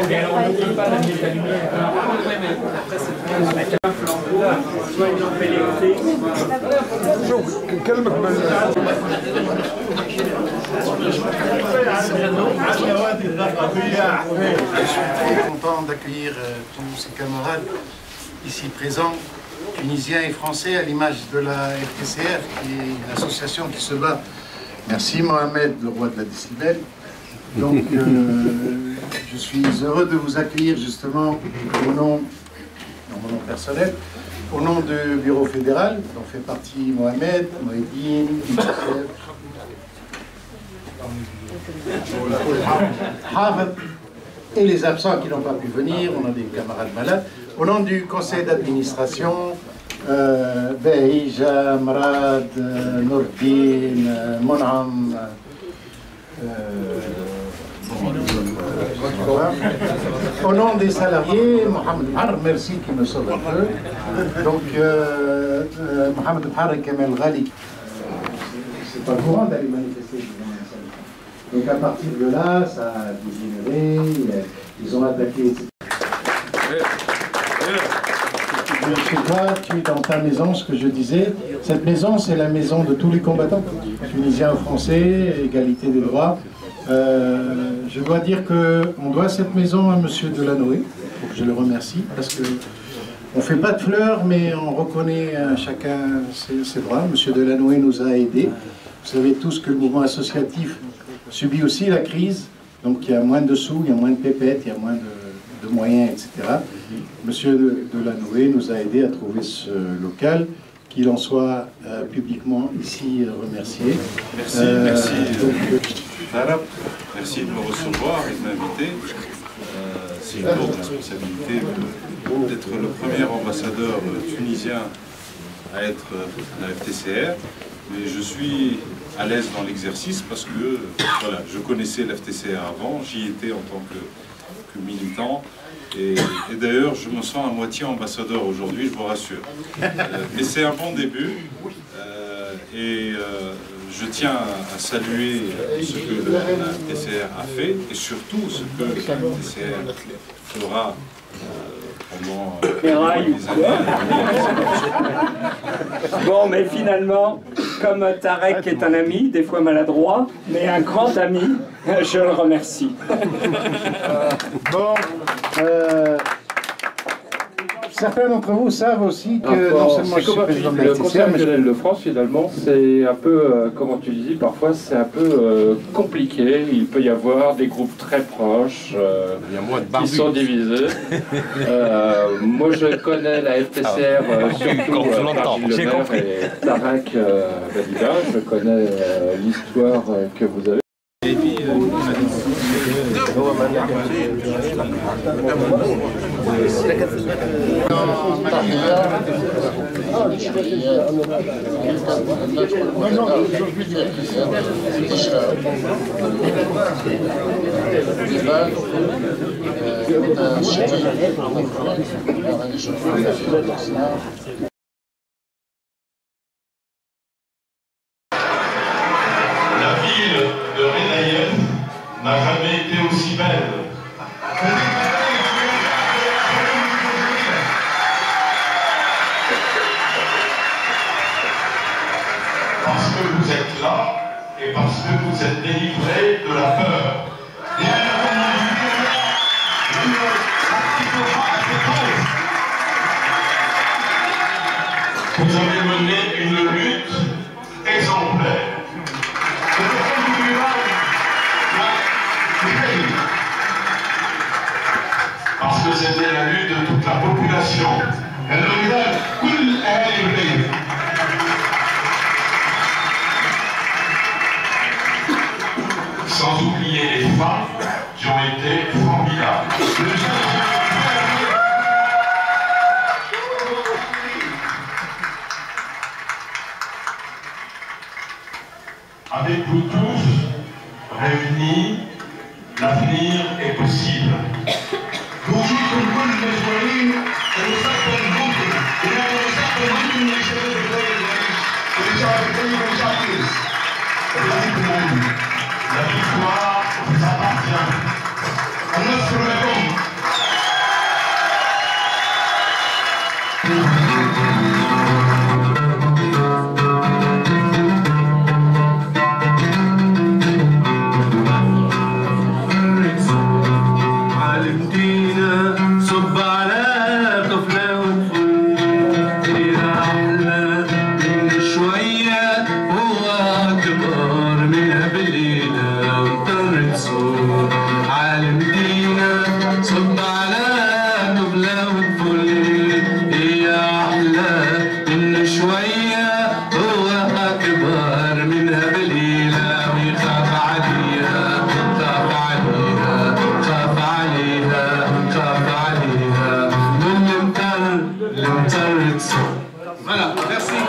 Et alors, on n'oublie pas d'amener de la lumière. Soit une lampe électrique. Je suis content d'accueillir tous ces camarades ici présents, tunisiens et français, à l'image de la FTCR, qui est une association qui se bat. Merci Mohamed, le roi de la décibel. Donc, je suis heureux de vous accueillir justement au nom, dans mon nom personnel, au nom du Bureau fédéral, dont fait partie Mohamed, Moedine, Havel, et les absents qui n'ont pas pu venir, on a des camarades malades. Au nom du conseil d'administration, Bahija, Mrad, Nourdine, Monam, au nom des salariés, Mohamed Har, merci qui me sauve un peu. Donc, Mohamed Har et Kamel Ghali. C'est pas courant d'aller manifester. Donc, à partir de là, ça a dégénéré, ils ont attaqué, etc. Toi, tu es dans ta maison, ce que je disais. Cette maison, c'est la maison de tous les combattants, tunisiens, français, égalité des droits. Je dois dire qu'on doit cette maison à M. Delanoë, je le remercie, parce qu'on ne fait pas de fleurs, mais on reconnaît à chacun ses droits. M. Delanoë nous a aidés. Vous savez tous que le mouvement associatif subit aussi la crise, donc il y a moins de sous, il y a moins de pépettes, il y a moins de moyens, etc. M. Delanoë nous a aidés à trouver ce local. Qu'il en soit publiquement ici remercié. Merci, merci. Merci de me recevoir et de m'inviter. C'est une lourde responsabilité d'être le premier ambassadeur tunisien à être à la FTCR. Mais je suis à l'aise dans l'exercice parce que voilà, je connaissais la FTCR avant, j'y étais en tant que militant. Et d'ailleurs, je me sens à moitié ambassadeur aujourd'hui, je vous rassure. Mais c'est un bon début. Je tiens à saluer ce que la FTCR a fait et surtout ce que la FTCR fera pendant les années. Bon, mais finalement, comme Tarek est un ami, des fois maladroit, mais un grand ami, je le remercie. Bon, certains d'entre vous savent aussi que non seulement je suis président de la le FTCR, Conseil mais régional de France, finalement, c'est un peu, comment tu dis, parfois c'est un peu compliqué. Il peut y avoir des groupes très proches qui sont divisés. Moi, je connais la FTCR surtout par Gilles Lemaire et Tarek Badida. Je connais l'histoire que vous avez. n'a jamais été aussi belle. Parce que vous êtes là et parce que vous êtes délivrés de la peur. Vous avez mené une lutte exemplaire. Parce que c'était la lutte de toute la population. Sans oublier les femmes qui ont été formidables. Avec vous tous, réunis, l'avenir est possible. La victoire العصيان النصر لكم. علمتينا صب على طفلة وطفل يا أحلى من شوية هو أكبر منها بالليلة وانطرت صوت. علمتينا صب على طفلة وطفل يا أحلى من شوية هو أكبر منها بالليلة ويخاف عليها خاف عليها خاف عليها خاف عليها من المطر تصور. Voilà, merci.